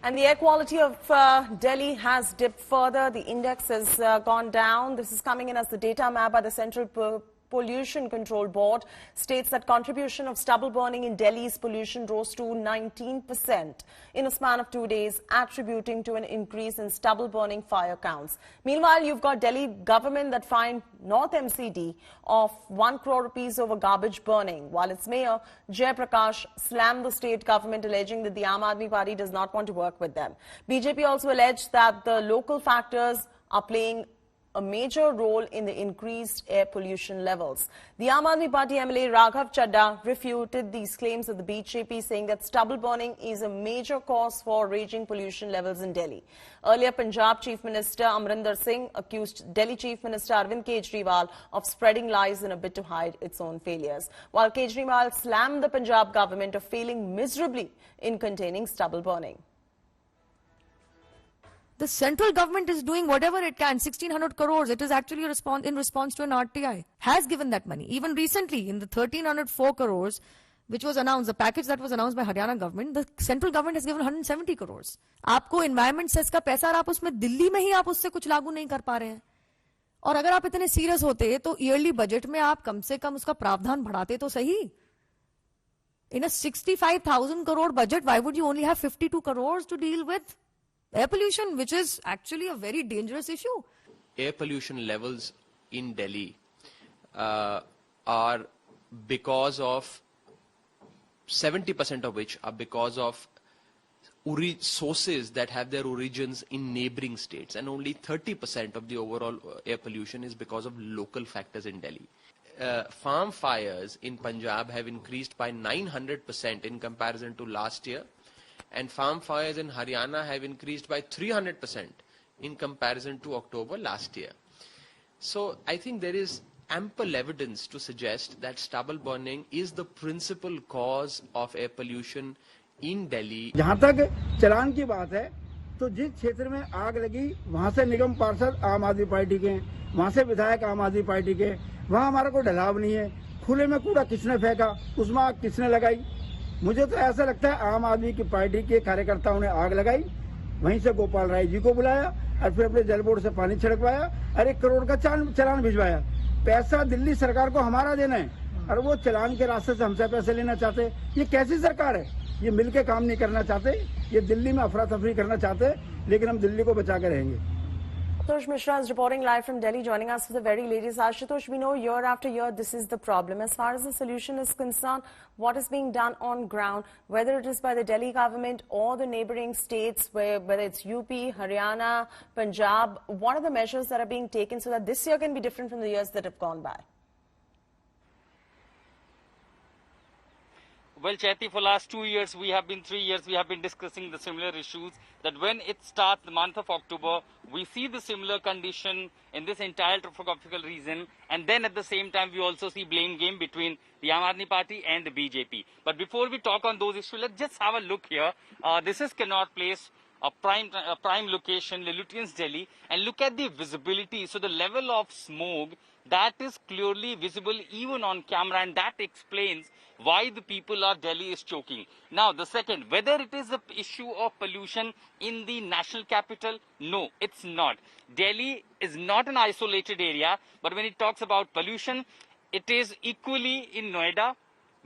And the air quality of Delhi has dipped further. The index has gone down. This is coming in as the data map by the Central Pollution Control Board states that contribution of stubble burning in Delhi's pollution rose to 19% in a span of 2 days, attributing to an increase in stubble burning fire counts. Meanwhile, you've got Delhi government that fined North MCD of 1 crore rupees over garbage burning, while its mayor, Jay Prakash, slammed the state government, alleging that the Aam Aadmi Party does not want to work with them. BJP also alleged that the local factors are playing a major role in the increased air pollution levels. The Aam Aadmi Party MLA Raghav Chadha refuted these claims of the BJP, saying that stubble burning is a major cause for raging pollution levels in Delhi. Earlier, Punjab Chief Minister Amrinder Singh accused Delhi Chief Minister Arvind Kejriwal of spreading lies in a bid to hide its own failures, while Kejriwal slammed the Punjab government of failing miserably in containing stubble burning. The central government is doing whatever it can, 1600 crores. It is actually in response to an RTI. Has given that money. Even recently, in the 1304 crores, which was announced, the package that was announced by Haryana government, the central government has given 170 crores. आपको environment cess का पैसा और आप उसमें दिल्ली में ही आप उससे कुछ लागू नहीं कर पा रहे हैं. और अगर आप इतने सीरियस होते तो ईयरली बजट में आप कम से कम उसका प्रावधान बढ़ाते तो सही. In a 65,000 crore budget, why would you only have 52 crores to deal with air pollution, which is actually a very dangerous issue? Air pollution levels in Delhi are because of 70% of which are because of sources that have their origins in neighboring states, and only 30% of the overall air pollution is because of local factors in Delhi. Farm fires in Punjab have increased by 900% in comparison to last year, and farm fires in Haryana have increased by 300% in comparison to October last year. So I think there is ample evidence to suggest that stubble burning is the principal cause of air pollution in Delhi. जहाँ तक चलान की बात है, तो जिस क्षेत्र में आग लगी वहाँ से निगम पार्षद आम आदमी पार्टी के, वहाँ से विधायक आम आदमी पार्टी के, वहाँ हमारा कोई ढलाव नहीं है. खुले में कूड़ा किसने फेंका, उसमें आग किसने लगाई? मुझे तो ऐसा लगता है आम आदमी की पार्टी के कार्यकर्ताओं ने आग लगाई, वहीं से गोपाल राय जी को बुलाया और फिर अपने जल बोर्ड से पानी छिड़कवाया और 1 करोड़ का चलान भिजवाया. पैसा दिल्ली सरकार को हमारा देना है और वो चलान के रास्ते से हमसे पैसे लेना चाहते. ये कैसी सरकार है? ये मिलके काम नहीं करना चाहते. ये दिल्ली में अफरा तफरी करना चाहते, लेकिन हम दिल्ली को बचा के रहेंगे. Ashutosh Mishra is reporting live from Delhi, joining us for the very latest. Ashutosh, we know year after year this is the problem. As far as the solution is concerned, what is being done on ground, whether it is by the Delhi government or the neighboring states, whether it's UP, Haryana, Punjab, what are the measures that are being taken so that this year can be different from the years that have gone by? Well, Chaiti, for last 3 years, we have been discussing the similar issues, that when it starts the month of October, we see the similar condition in this entire topographical region, and then at the same time, we also see blame game between the Aam Aadmi Party and the BJP. But before we talk on those issues, let's just have a look here. This is Connaught Place, a prime location, Lutyens, Delhi, and look at the visibility. So the level of smoke, that is clearly visible even on camera, and that explains why the people of Delhi is choking. Now, the second, whether it is the issue of pollution in the national capital, no, it's not. Delhi is not an isolated area, but when it talks about pollution, it is equally in Noida,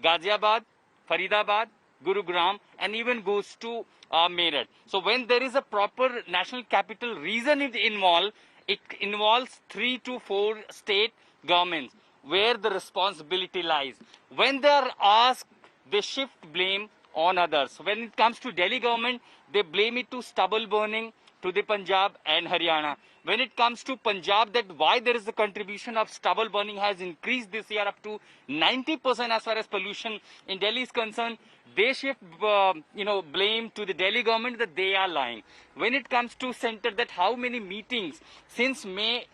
Ghaziabad, Faridabad, Gurugram, and even goes to Meerut. So when there is a proper national capital reason involved, it involves 3 to 4 state governments where the responsibility lies. When they are asked, they shift blame on others. When it comes to Delhi government, they blame it to stubble burning, to the Punjab and Haryana. When it comes to Punjab, that why there is a contribution of stubble burning has increased this year up to 90% as far as pollution in Delhi is concerned, they shift blame to the Delhi government that they are lying. When it comes to center, that how many meetings since May,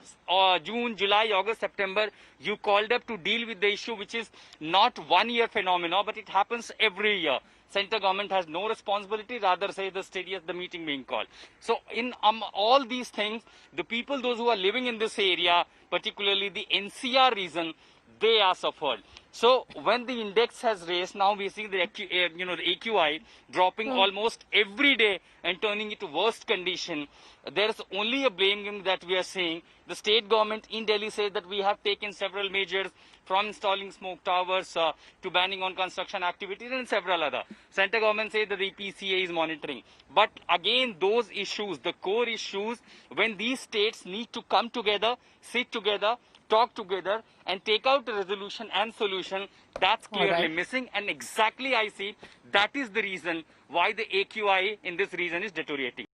June, July, August, September you called up to deal with the issue, which is not 1 year phenomena, but it happens every year. Center government has no responsibility, rather say the stadium, the meeting being called. So in all these things, the people, those who are living in this area, particularly the NCR region, they are suffered. So when the index has raised, now we see the the AQI dropping almost every day and turning into worst condition. There is only a blame game that we are seeing. The state government in Delhi says that we have taken several measures, from installing smoke towers to banning on construction activities and several other. Central government says that the PCA is monitoring. But again, those issues, the core issues, when these states need to come together, sit together, talk together and take out a resolution and solution, that's clearly missing. And exactly I see that is the reason why the AQI in this region is deteriorating.